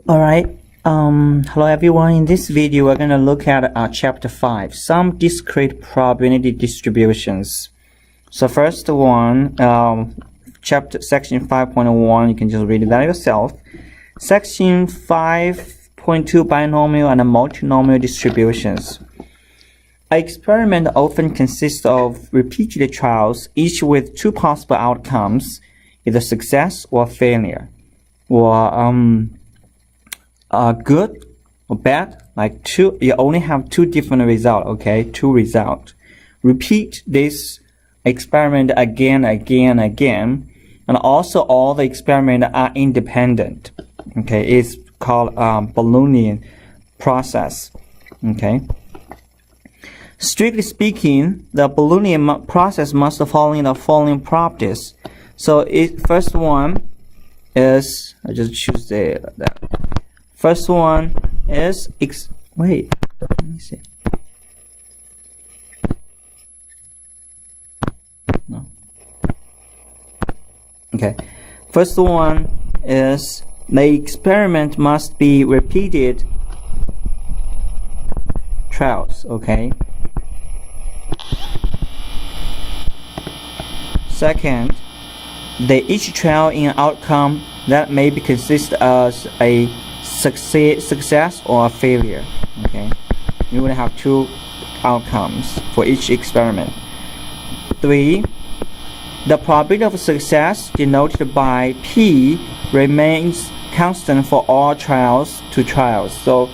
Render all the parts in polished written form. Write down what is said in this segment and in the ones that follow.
Alright, hello everyone. In this video, we're going to look at chapter 5, some discrete probability distributions. So first one, section 5.1, you can just read that yourself. Section 5.2, binomial and multinomial distributions. An experiment often consists of repeated trials, each with two possible outcomes, either success or failure, or good or bad, like you only have two different results, okay? Two results. Repeat this experiment again, and also all the experiments are independent, okay? It's called Boolean process, okay? Strictly speaking, the Boolean process must follow the following properties. So first one is, I just choose that. First one is wait, let me see. No. Okay. First one is the experiment must be repeated trials, okay? Second, each trial in outcome that may be consist as a success or a failure, okay? You will have two outcomes for each experiment. 3, the probability of success denoted by P remains constant for all trials to trials. So,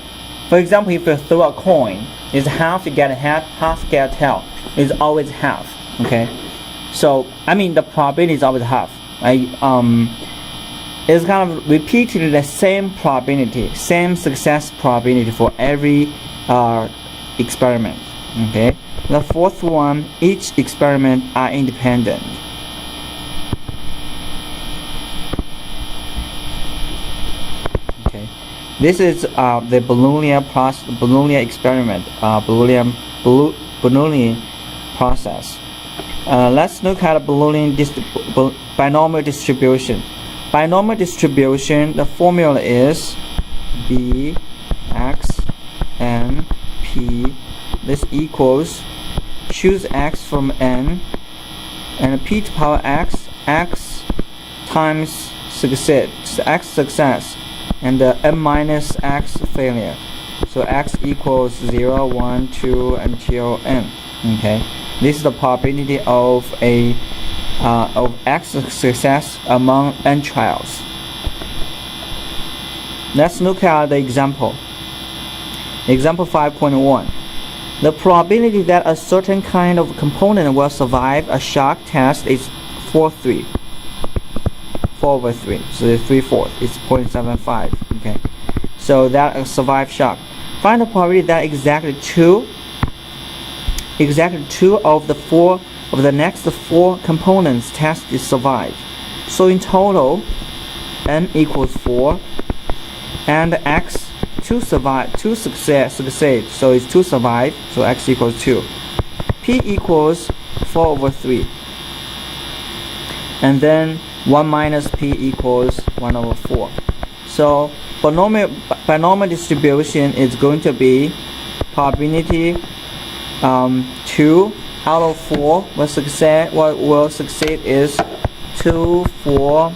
for example, if you throw a coin, it's half you get head, half get tail. It's always half, okay? So, I mean, the probability is always half. It's kind of repeating the same probability, same success probability for every experiment, okay? The fourth one, each experiment are independent. Okay, this is the Boolean experiment, Boolean process. Let's look at a Boolean binomial distribution. Binomial distribution, the formula is B, X, N, P. This equals, choose X from N, and P to power X, X times success, X success, and N minus X failure. So X equals 0, 1, 2, until N, okay? This is the probability of X success among N trials. Let's look at the example. Example 5.1. The probability that a certain kind of component will survive a shock test is 4/3. 4 over 3. So 3/4 is 0.75. Okay. So that survive shock. Find the probability that exactly two of the next 4 components tested survive. So in total, N equals 4, and X 2 succeed, so it's 2 survive, so X equals 2. P equals 4 over 3, and then 1 minus P equals 1 over 4. So binomial distribution is going to be probability 2 out of 4 will succeed is 2, 4,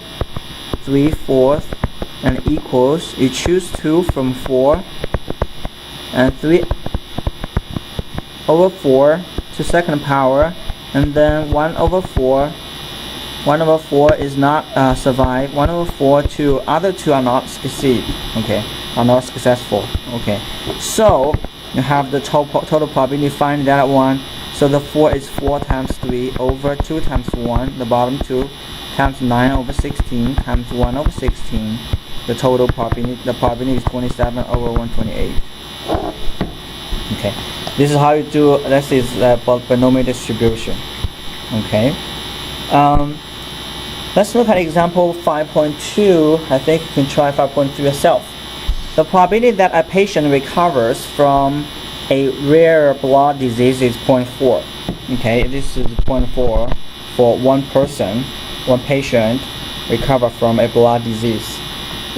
3/4, and equals, you choose 2 from 4, and 3 over 4 to second power, and then 1 over 4. 1 over 4 is not survive. 1 over 4 to other two are not succeed, okay, are not successful, okay? So you have the total probability, find that one. So the 4 is 4 times 3 over 2 times 1, the bottom 2, times 9 over 16 times 1 over 16. The total probability, the probability is 27 over 128. Okay, this is how you do, this is binomial distribution. Okay, let's look at example 5.2. I think you can try 5.3 yourself. The probability that a patient recovers from a rare blood disease is 0.4. Okay, this is 0.4 for one patient recover from a blood disease.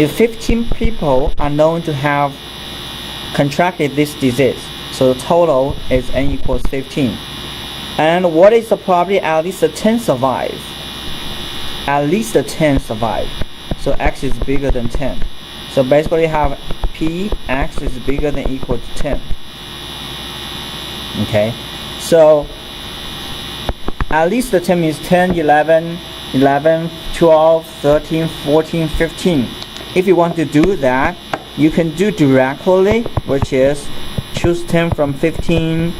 if 15 people are known to have contracted this disease, so the total is n equals 15. And what is the probability at least 10 survive? At least 10 survive. So x is bigger than 10. So basically you have p x is bigger than equal to 10. Okay, so at least the 10 means 10, 11, 12, 13, 14, 15. If you want to do that, you can do directly, which is choose 10 from 15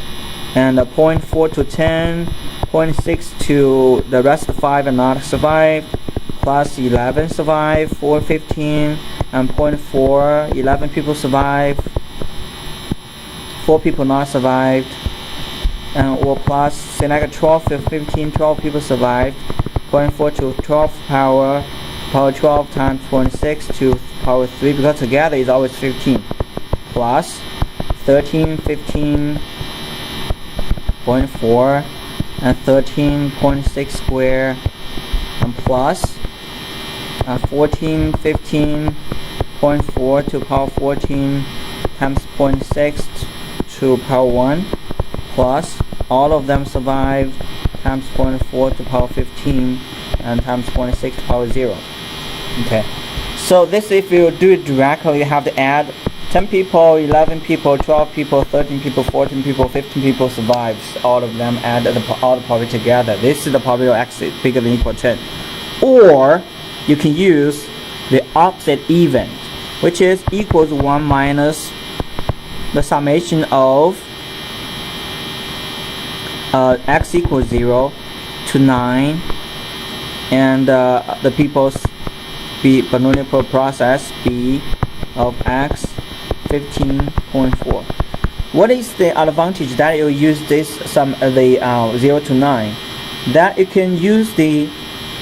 and 0.4 to 10, 0.6 to the rest of 5 and not survive, plus 11 survive, 4, 15, and 0.4, 11 people survive, 4 people not survived, and or plus select 12, 15, 12 people survived, 0.4 to 12 power 12 times 0.6 to power 3, because together is always 15, plus 13, 15.4 and 13.6 square, and plus 14, 15.4 to power 14 times 0.6 to power 1, plus all of them survived times 0.4 to power 15 and times 0.6 to power 0. Okay, so this, if you do it directly, you have to add 10 people, 11 people, 12 people, 13 people, 14 people, 15 people survives. All of them add all the probability together. This is the probability of x is bigger than equal to 10. Or you can use the opposite event, which is equals 1 minus the summation of x equals 0 to 9 and the people's polynomial process b of x 15.4. What is the advantage that you use this 0 to 9? That you can use the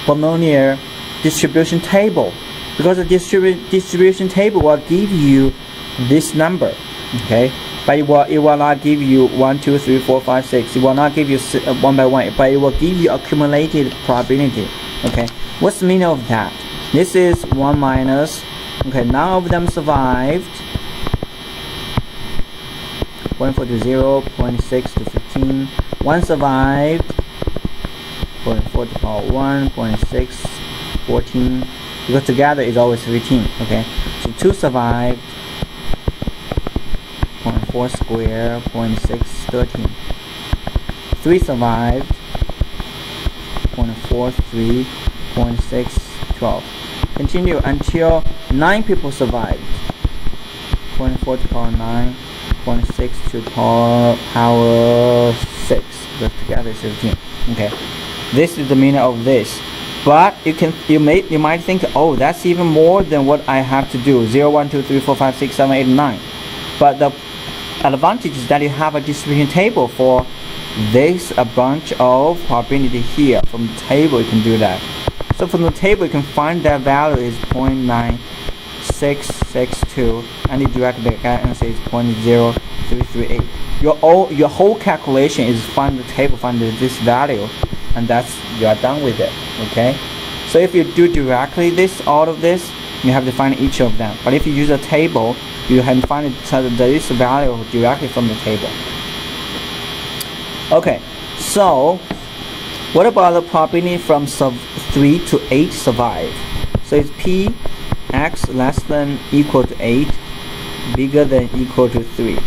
polynomial distribution table, because the distribution table will give you this number. Okay, but it will not give you 1, 2, 3, 4, 5, 6. It will not give you one by one, but it will give you accumulated probability. Okay, what's the meaning of that? This is 1 minus, okay, none of them survived, 0.4 to 0, 0.6 to 15, 1 survived, 0.4 to power 1, 0.6, 14, because together is always 15. Okay, so 2 survived, 0.4 square, 0.6, 13. 3 survived, 0.4, 3, 0.6, 12. Continue until 9 people survived. 0.4 to power 9, 0.6 to power 6. Because together is 15. Okay, this is the meaning of this. But you might think, oh, that's even more than what I have to do. 0, 1, 2, 3, 4, 5, 6, 7, 8, 9. But the advantage is that you have a distribution table for this, a bunch of probability here. From the table you can do that. So from the table you can find that value is 0.9662, and you direct the answer is 0.0338. Your whole calculation is find the table, find this value, and you are done with it. Okay, so if you do directly all of this, you have to find each of them. But if you use a table, you can find this value directly from the table. Okay, so what about the probability from 3 to 8 survive? So it's p x less than equal to 8 bigger than equal to 3.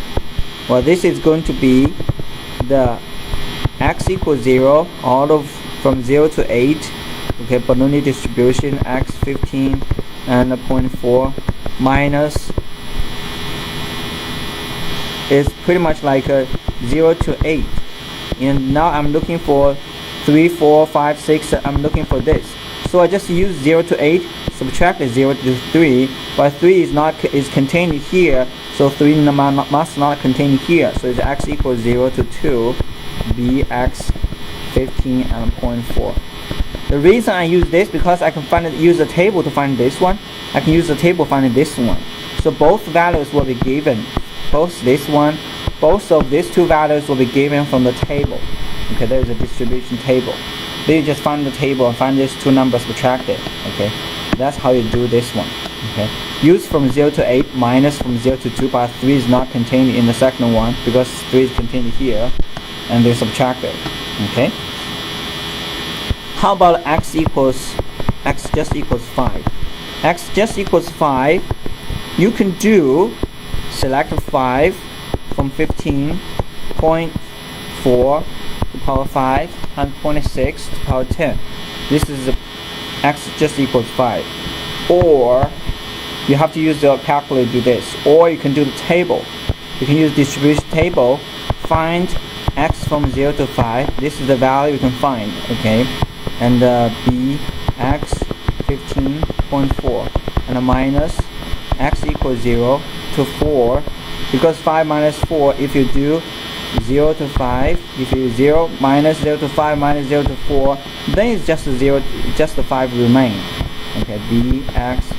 Well, this is going to be the x equals 0 from 0 to 8. Okay, polynomial distribution x 15 and 0.4 minus is pretty much like a 0 to 8. And now I'm looking for 3, 4, 5, 6. I'm looking for this. So I just use 0 to 8, subtract 0 to 3, but 3 is contained here, so 3 must not contain here. So it's x equals 0 to 2, bx 15 and 0.4. The reason I use this, because I can use a table to find this one. I can use the table to find this one. So both values will be given. Both of these two values will be given from the table. Okay, there is a distribution table. Then you just find the table and find these two numbers subtracted. Okay, that's how you do this one. Okay, use from 0 to 8 minus from 0 to 2, but 3 is not contained in the second one because 3 is contained here, and they subtracted. Okay. How about x just equals 5? X just equals 5. You can do select 5 from 15.4 to power 5 and 26 to power 10. This is x just equals 5. Or you have to use the calculator to do this, or you can do the table. You can use distribution table, find x from 0 to 5. This is the value you can find, okay, and b x 15.4 and a minus x equals 0 to 4, because 5 minus 4, if you do 0 to 5, if you 0 minus 0 to 5 minus 0 to 4, then it's just 0, just the 5 remain. Okay, b x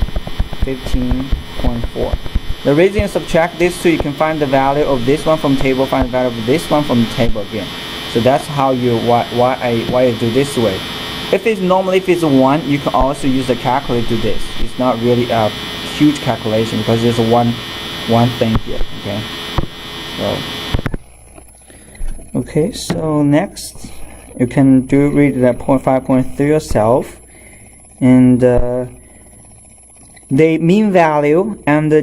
15.4. The reason you subtract these two, you can find the value of this one from table, find the value of this one from the table again. So that's how you why I do this way. If it's 1, you can also use the calculator to do this. It's not really a huge calculation because there's one thing here. Okay. So next you can read that 5.3 yourself, and the mean value and the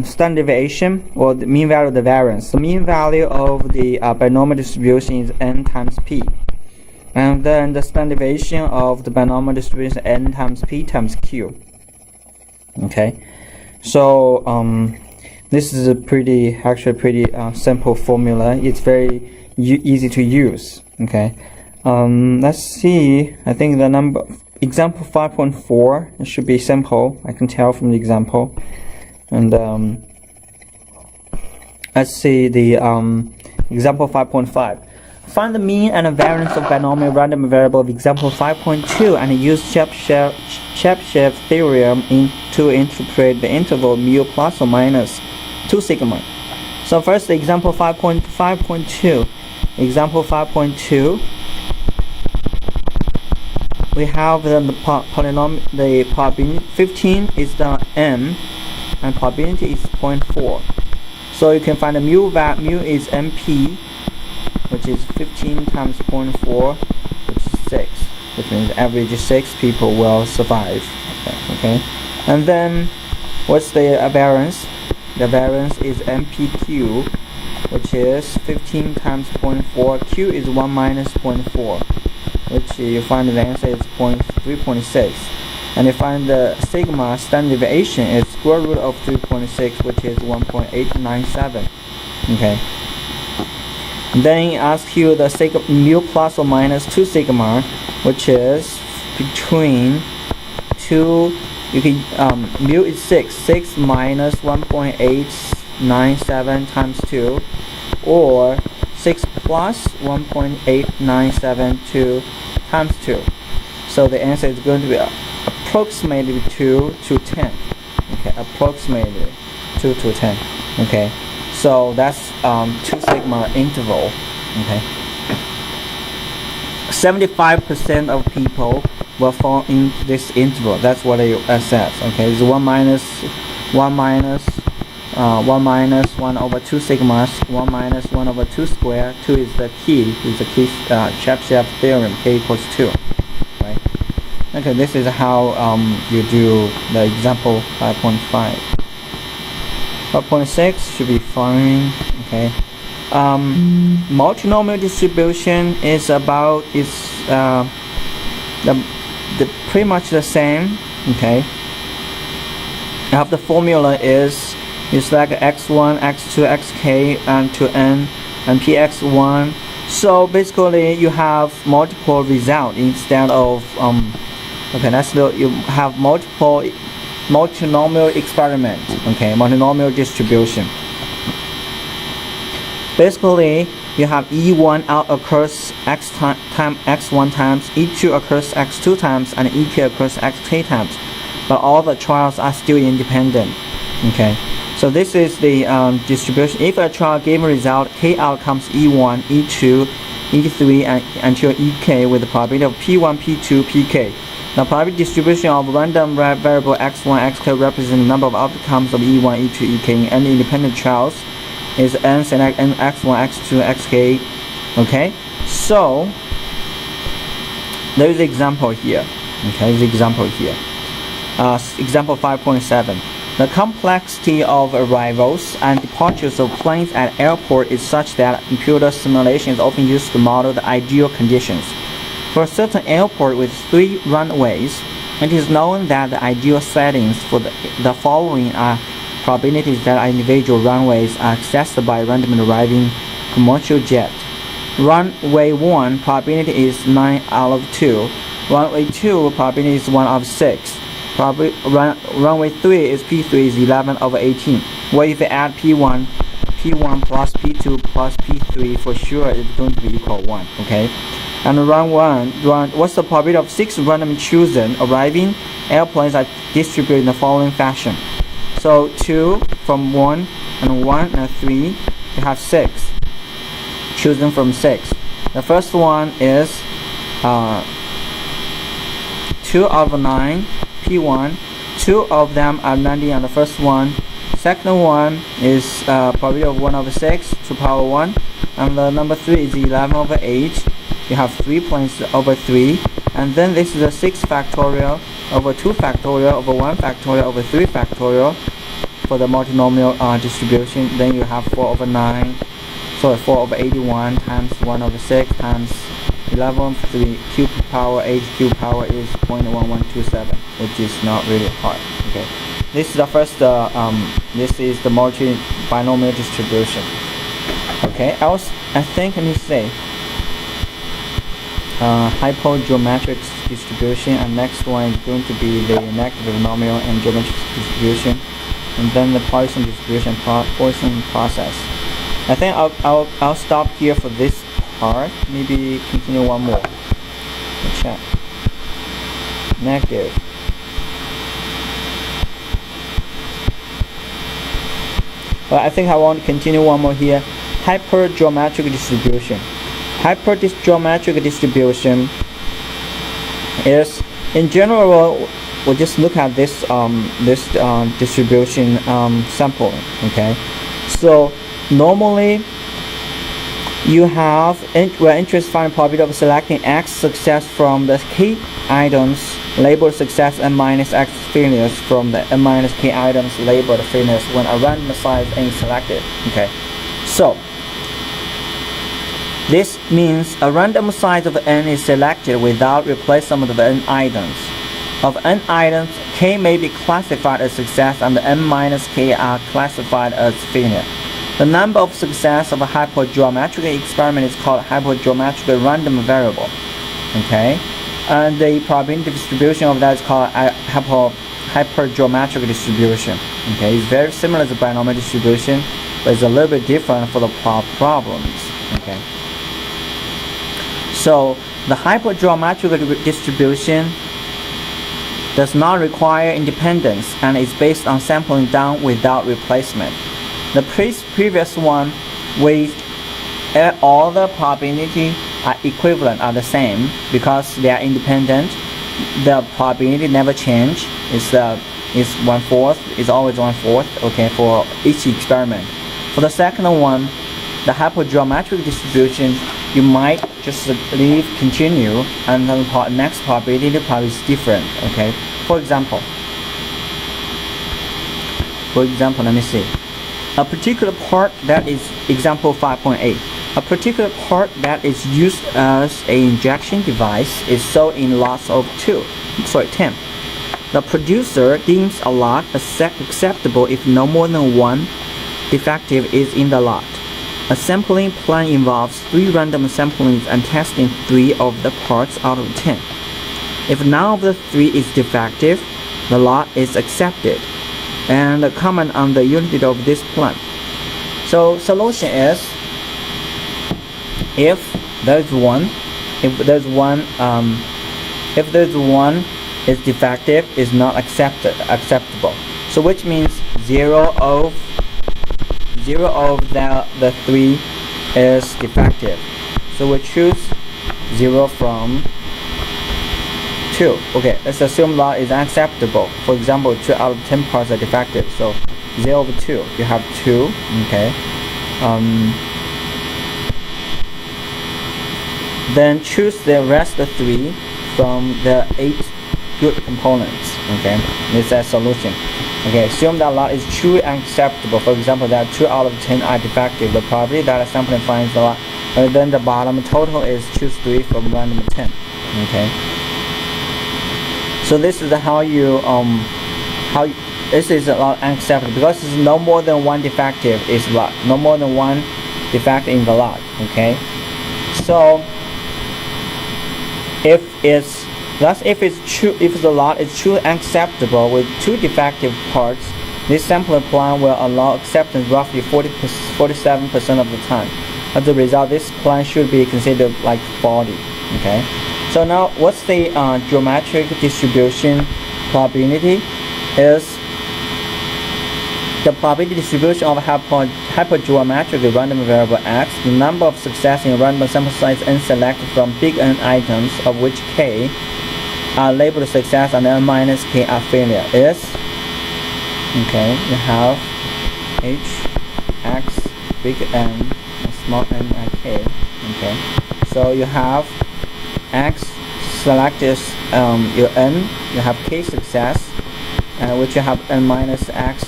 standard deviation, or the mean value of the variance. The mean value of the binomial distribution is n times p, and then the standard deviation of the binomial distribution is n times p times q. Okay, so this is a pretty simple formula. It's very easy to use. Okay, let's see. I think the example 5.4, it should be simple. I can tell from the example. And let's see the example 5.5. Find the mean and the variance of binomial random variable of example 5.2 and use Chebyshev theorem to interpret the interval mu plus or minus 2 sigma. So first, example 5.2. Example 5.2. We have the polynomial. The probability 15 is the m, and probability is 0.4. So you can find the mu is mp, which is 15 times 0.4, which is 6, which means average 6 people will survive. Okay. And then what's the variance? The variance is mpq, which is 15 times 0.4. Q is 1 minus 0.4, which you find the answer is 3.6. And you find the sigma standard deviation is square root of 3.6, which is 1.897. Okay. And then it asks you the sigma mu plus or minus 2 sigma, which is between 2. You can mu is 6 minus 1.897 times 2, or 6 plus 1.8972 times 2. So the answer is going to be approximately 2 to 10. Okay, approximately 2 to 10. Okay, so that's 2 sigma interval. Okay, 75% of people will fall in this interval. That's what it says. Okay, it's 1 minus 1 over 2 sigmas, 1 minus 1 over 2 square. 2 is the key. Chebyshev theorem. K equals 2. Right. Okay, this is how you do the example 5.5. 5.6 should be fine. Okay. Multinomial distribution is about pretty much the same. Okay. The formula is you select x1, x2, xk, and to n, and px1. So basically, you have multiple results instead of okay. You have multiple multinomial experiment. Okay, multinomial distribution. Basically, you have E1 occurs x1 times, E2 occurs x2 times, and ek occurs xk times. But all the trials are still independent. Okay, so this is the distribution. If a trial gave a result, k outcomes E1, E2, E3, and until ek with the probability of P1, P2, Pk. The probability distribution of random variable x1, xk represents the number of outcomes of e1, e2, ek in any independent trials is n select n x1, x2, xk. Okay, so there is an example here. Okay, the example here. Example 5.7. The complexity of arrivals and departures of planes at airport is such that computer simulation is often used to model the ideal conditions. For a certain airport with 3 runways, it is known that the ideal settings for the following are probabilities that individual runways are accessed by randomly arriving commercial jet. Runway 1 probability is 9 out of 2. Runway 2 probability is 1 out of 6. Runway 3 is P3 is 11 over 18. Well, if you add P1 plus P2 plus P3, for sure it's going to be equal 1. Okay. And what's the probability of 6 randomly chosen arriving airplanes are distributed in the following fashion? So 2 from 1 and 1 and 3, you have 6 chosen from 6. The first one is 2 out of 9 P1. 2 of them are landing on the first one. Second one is probability of 1 over 6 to power 1, and the number 3 is 11 over 8. You have 3 planes over 3, and then this is a 6 factorial over 2 factorial over 1 factorial over 3 factorial for the multinomial distribution. Then you have 4 over 81 times 1 over 6 times 11 over 3 cube power 8 cube power is 0.1127, which is not really hard. Okay, this is the first. This is the multi-binomial distribution. Okay, I think let me say. Hypergeometric distribution, and next one is going to be the negative binomial and geometric distribution, and then the Poisson distribution, Poisson process. I think I'll stop here for this part. Maybe continue one more. Let's check. Negative. Well, I think I want to continue one more here. Hypergeometric distribution. Hypergeometric distribution is, in general, we'll just look at this distribution sample. Okay, so normally you have we're interested in finding probability of selecting X success from the K items labeled success and minus X failures from the n minus K items labeled failures when a random size n is selected. Okay, so this means a random size of n is selected without replacement of n items. Of n items, k may be classified as success and n minus k are classified as failure. The number of success of a hypergeometric experiment is called hypergeometric random variable. Okay, and the probability distribution of that is called hypergeometric distribution. Okay, it's very similar to binomial distribution, but it's a little bit different for the problems. Okay. So the hypergeometric distribution does not require independence and is based on sampling down without replacement. The previous one, with all the probability are equivalent, are the same because they are independent. The probability never change. Is 1/4. Is always 1/4. Okay, for each experiment. For the second one, the hypergeometric distribution, you might just leave continue, and the next probability probably is different. Okay, for example, let me see. A particular part that is example 5.8. A particular part that is used as an injection device is sold in lots of 10. The producer deems a lot acceptable if no more than one defective is in the lot. A sampling plan involves 3 random samplings and testing 3 of the parts out of 10. If none of the 3 is defective, the lot is accepted. And comment on the utility of this plan. So solution is, if there's one is defective, is not acceptable. So which means 0 of the 3 is defective. So we choose 0 from 2. Okay, let's assume lot is unacceptable. For example, 2 out of 10 parts are defective. So 0 over 2, you have 2. Okay. Then choose the rest of 3 from the 8 good components. Okay, this is a solution. Okay, assume that lot is truly unacceptable. For example, that 2 out of 10 are defective. The probability that a sampling finds the lot. Then the bottom total is choose 3 from random 10. Okay. So this is how you this is a lot unacceptable because it's no more than one defective is lot. No more than one defect in the lot. Okay. So if the lot is truly unacceptable with 2 defective parts, this sampling plan will allow acceptance roughly 47% of the time. As a result, this plan should be considered like faulty. Okay. So now, what's the geometric distribution probability? Is the probability distribution of hypergeometric random variable x, the number of success in random sample size n selected from big N items, of which k are labeled success and n minus k are failure, is, okay, you have h, x, big N, and small n, and k. Okay, so you have x select is your n, you have k success, which you have n minus x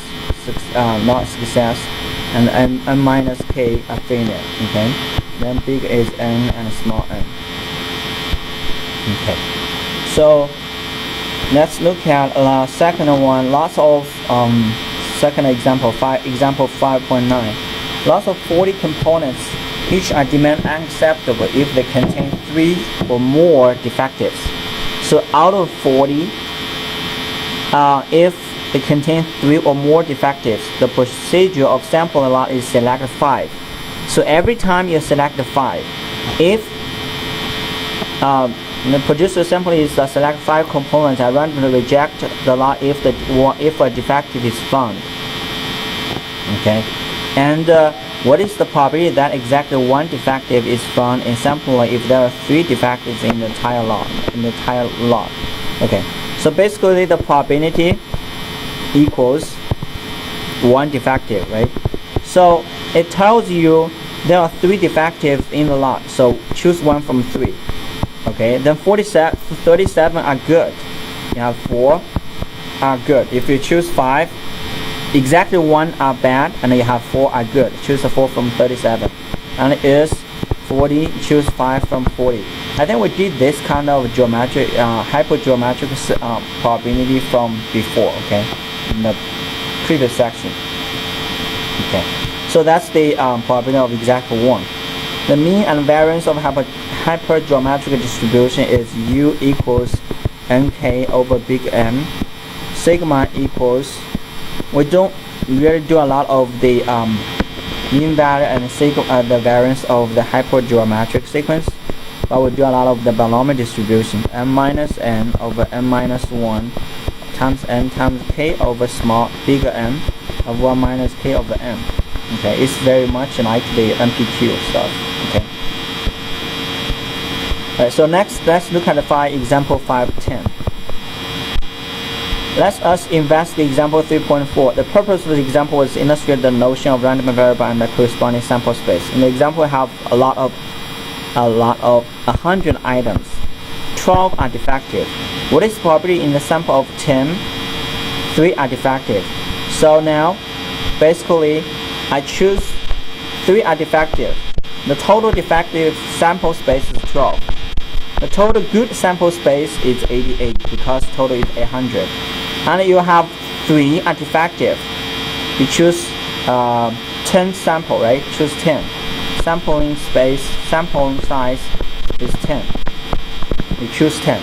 not success, and n minus k a failure. Okay, then big is n and small n. Okay, so let's look at second one. Lots of second example, example 5.9. Lots of 40 components, each are deemed unacceptable if they contain 3 or more defectives. So out of 40, if they contain 3 or more defectives, the procedure of sample a lot is select 5. So every time you select 5, if the producer sample is select 5 components, I randomly reject the lot if a defective is found. Okay, and what is the probability that exactly 1 defective is found in sample if there are 3 defectives in the entire lot? Okay, so basically the probability equals 1 defective, right? So it tells you there are 3 defectives in the lot, so choose 1 from 3. Okay, then 37 are good. You have 4 are good. If you choose 5, exactly 1 are bad, and you have 4 are good. Choose a 4 from 37, and it is 40. Choose 5 from 40. I think we did this kind of geometric, hypergeometric probability from before. Okay, in the previous section. Okay, so that's the probability of exact 1. The mean and variance of hypergeometric distribution is U equals nk over big M. Sigma equals, we don't really do a lot of the mean value and the variance of the hypergeometric sequence, but we do a lot of the binomial distribution. M minus n over m minus 1 times n times k over small bigger M of 1 minus k over m. Okay, it's very much like the MPQ stuff. Okay. Alright, so next let's look at the example 5.10. Let us investigate example 3.4. The purpose of the example is to illustrate the notion of random variable and the corresponding sample space. In the example, we have a lot of 100 items. 12 are defective. What is probably in the sample of 10? 3 are defective. So now, basically, I choose 3 are defective. The total defective sample space is 12. The total good sample space is 88 because total is 800. And you have 3 are defective. You choose 10 sample, right? Choose 10. Sampling size is 10. You choose 10.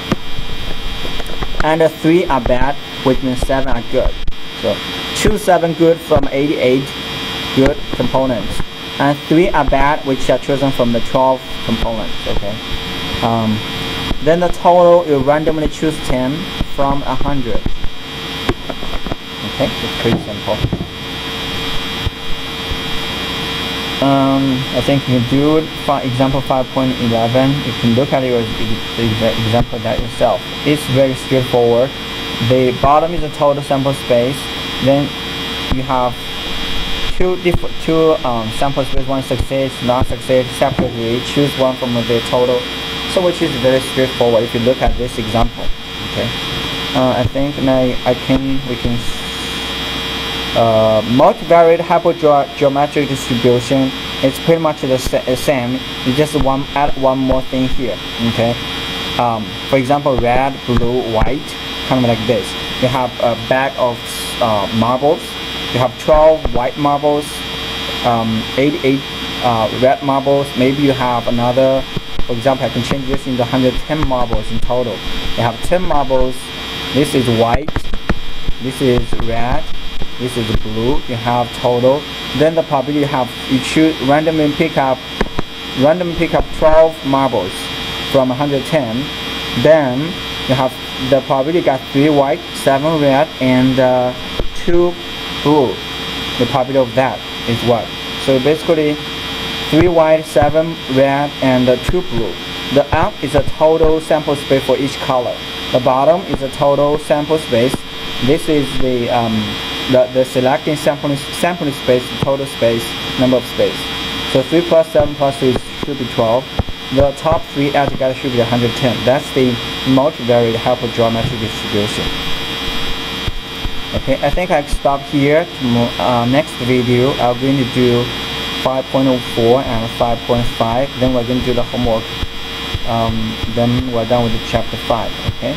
And 3 are bad, which means 7 are good. So choose 7 good from 88 good components. And 3 are bad, which are chosen from the 12 components. Okay. Then the total, you randomly choose 10 from 100. Okay, it's pretty simple. I think you can do example 5.11. You can look at your example that yourself. It's very straightforward. The bottom is a total sample space. Then you have two sample space. One succeeds, not succeed, separately. Choose one from the total. So which is very straightforward if you look at this example. Okay. I think now we can. Multivariate hypergeometric distribution, it's pretty much the same. You just add one more thing here. Okay. For example, red, blue, white, kind of like this. You have a bag of marbles. You have 12 white marbles, 88 red marbles. Maybe you have another. For example, I can change this into 110 marbles in total. You have 10 marbles. This is white. This is red. This is blue. You have total. Then the probability you choose randomly pick up 12 marbles from 110. Then you have the probability got 3 white, 7 red, and 2 blue. The probability of that is what? So basically 3 white, 7 red, and 2 blue. The up is a total sample space for each color. The bottom is a total sample space. This is the selecting sampling space, total space, number of space. So 3 plus 7 plus 3 should be 12. The top 3 altogether should be 110. That's the multivariate hypergeometric distribution. Okay, I think I stop here. Next video, I'm going to do 5.04 and 5.5. Then we're going to do the homework. Then we're done with the chapter 5. Okay.